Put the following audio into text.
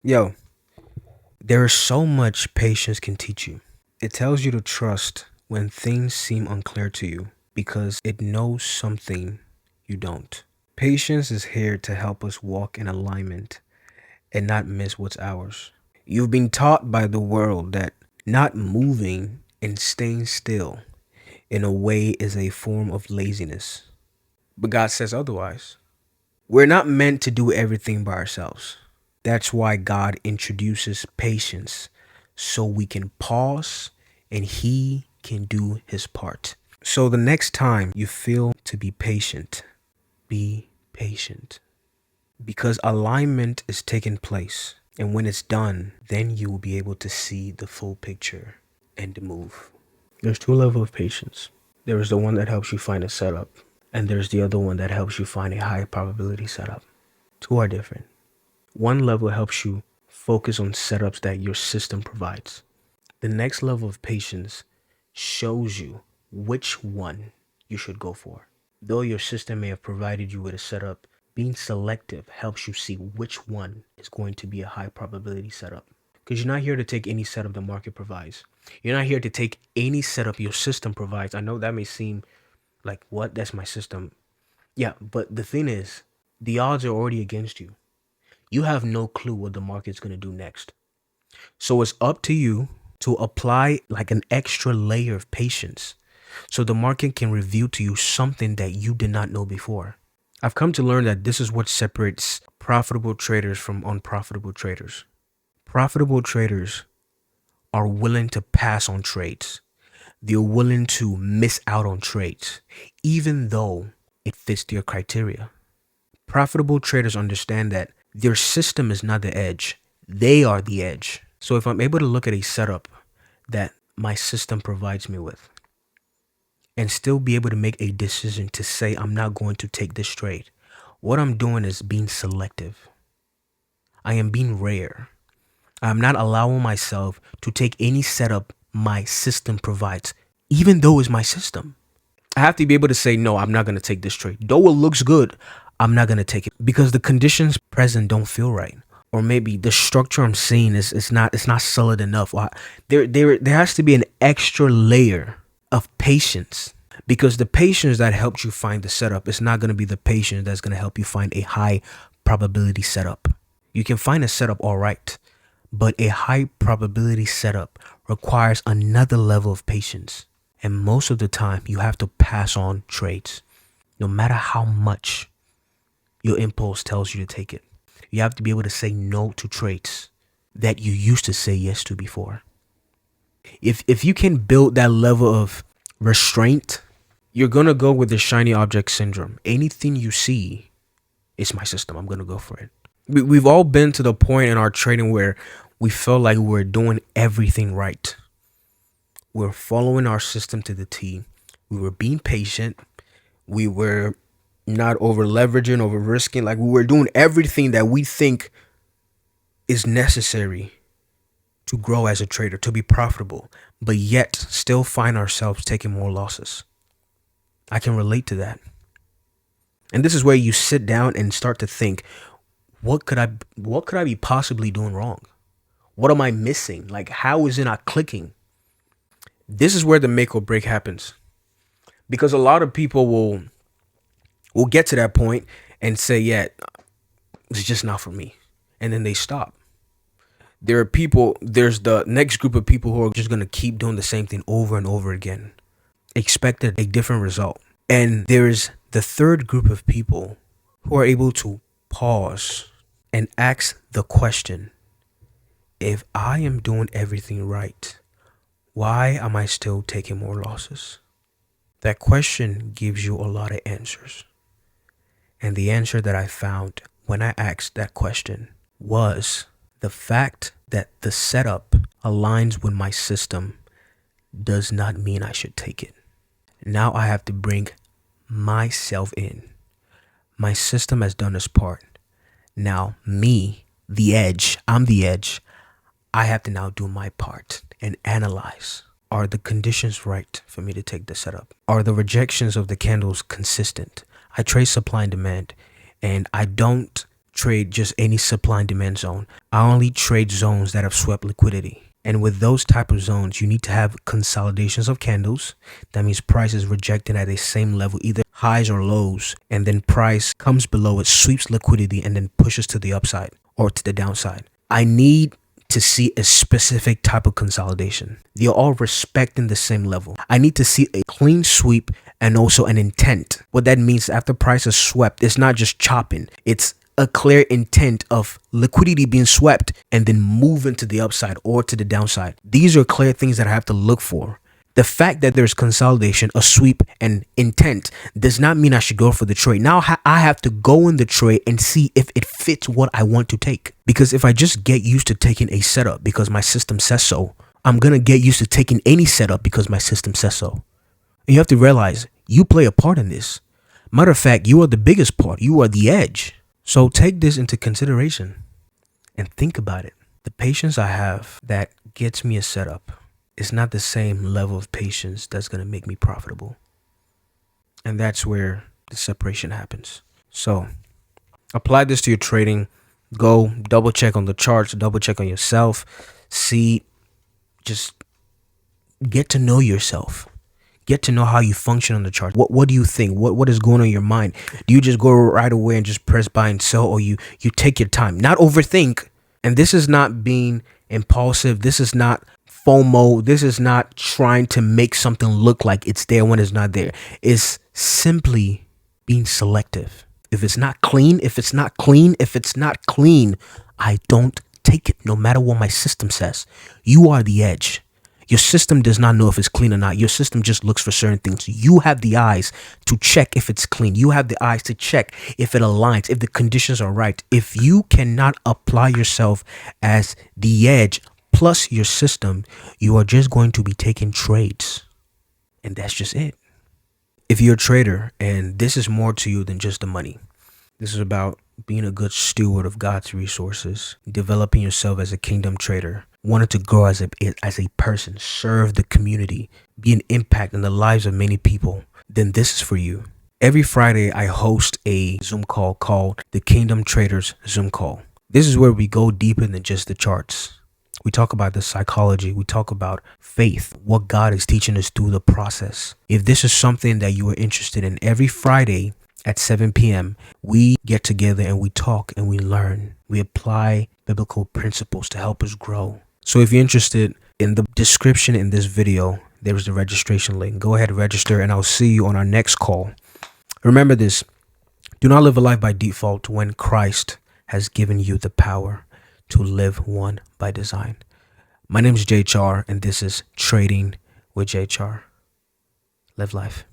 Yo, there is so much patience can teach you. It tells you to trust when things seem unclear to you because it knows something you don't. Patience is here to help us walk in alignment and not miss what's ours. You've been taught by the world that not moving and staying still in a way is a form of laziness. But God says otherwise. We're not meant to do everything by ourselves. That's why God introduces patience so we can pause and He can do His part. So the next time you feel to be patient because alignment is taking place. And when it's done, then you will be able to see the full picture and move. There's two levels of patience. There is the one that helps you find a setup, and there's the other one that helps you find a high probability setup. Two are different. One level helps you focus on setups that your system provides. The next level of patience shows you which one you should go for. Though your system may have provided you with a setup, being selective helps you see which one is going to be a high probability setup. Because you're not here to take any setup the market provides. You're not here to take any setup your system provides. I know that may seem like, what? That's my system. Yeah, but the thing is, the odds are already against you. You have no clue what the market's going to do next. So it's up to you to apply like an extra layer of patience so the market can reveal to you something that you did not know before. I've come to learn that this is what separates profitable traders from unprofitable traders. Profitable traders are willing to pass on trades. They're willing to miss out on trades, even though it fits their criteria. Profitable traders understand that their system is not the edge, they are the edge. So if I'm able to look at a setup that my system provides me with and still be able to make a decision to say I'm not going to take this trade, what I'm doing is being selective. I am being rare. I'm not allowing myself to take any setup my system provides, even though it's my system. I have to be able to say, no, I'm not going to take this trade. Though it looks good, I'm not going to take it because the conditions present don't feel right. Or maybe the structure I'm seeing is it's not solid enough. Or there has to be an extra layer of patience because the patience that helps you find the setup is not going to be the patience that's going to help you find a high probability setup. You can find a setup all right, but a high probability setup requires another level of patience. And most of the time, you have to pass on trades, no matter how much your impulse tells you to take it. You have to be able to say no to trades that you used to say yes to before. If you can build that level of restraint, you're gonna go with the shiny object syndrome. Anything you see, it's my system. I'm gonna go for it. We've all been to the point in our trading where we felt like we're doing everything right. We're following our system to the T. We were being patient. We were not over leveraging, over risking. Like we were doing everything that we think is necessary to grow as a trader, to be profitable, but yet still find ourselves taking more losses. I can relate to that. And this is where you sit down and start to think, what could I be possibly doing wrong? What am I missing? Like how is it not clicking? This is where the make or break happens. Because a lot of people will get to that point and say, yeah, it's just not for me. And then they stop. There's the next group of people who are just going to keep doing the same thing over and over again, expected a different result. And there's the third group of people who are able to pause and ask the question, if I am doing everything right, why am I still taking more losses? That question gives you a lot of answers. And the answer that I found when I asked that question was the fact that the setup aligns with my system does not mean I should take it. Now I have to bring myself in. My system has done its part. Now me, the edge, I'm the edge. I have to now do my part and analyze. Are the conditions right for me to take the setup? Are the rejections of the candles consistent? I trade supply and demand, and I don't trade just any supply and demand zone. I only trade zones that have swept liquidity. And with those type of zones, you need to have consolidations of candles. That means price is rejected at the same level, either highs or lows. And then price comes below it, sweeps liquidity, and then pushes to the upside or to the downside. I need to see a specific type of consolidation. They're all respecting the same level. I need to see a clean sweep and also an intent. What that means after price is swept, it's not just chopping. It's a clear intent of liquidity being swept and then moving to the upside or to the downside. These are clear things that I have to look for. The fact that there's consolidation, a sweep, and intent does not mean I should go for the trade. Now I have to go in the trade and see if it fits what I want to take. Because if I just get used to taking a setup because my system says so, I'm going to get used to taking any setup because my system says so. And you have to realize you play a part in this. Matter of fact, you are the biggest part. You are the edge. So take this into consideration and think about it. The patience I have that gets me a setup is not the same level of patience that's going to make me profitable. And that's where the separation happens. So apply this to your trading. Go double check on the charts, double check on yourself. See, just get to know yourself. Get to know how you function on the chart. What do you think? What is going on in your mind? Do you just go right away and just press buy and sell, or you take your time, not overthink? And this is not being impulsive. This is not FOMO. This is not trying to make something look like it's there when it's not there. It's simply being selective. If it's not clean, if it's not clean, I don't take it, no matter what my system says. You are the edge. Your system does not know if it's clean or not. Your system just looks for certain things. You have the eyes to check if it's clean. You have the eyes to check if it aligns, if the conditions are right. If you cannot apply yourself as the edge plus your system, you are just going to be taking trades. And that's just it. If you're a trader and this is more to you than just the money, this is about being a good steward of God's resources, developing yourself as a kingdom trader, wanting to grow as a person, serve the community, be an impact in the lives of many people, then this is for you. Every Friday, I host a Zoom call called the Kingdom Traders Zoom Call. This is where we go deeper than just the charts. We talk about the psychology. We talk about faith, what God is teaching us through the process. If this is something that you are interested in, every Friday at 7 p.m., we get together and we talk and we learn. We apply biblical principles to help us grow. So if you're interested, in the description in this video, there is the registration link. Go ahead and register, and I'll see you on our next call. Remember this: do not live a life by default when Christ has given you the power to live one by design. My name is JHR, and this is Trading with JHR. Live life.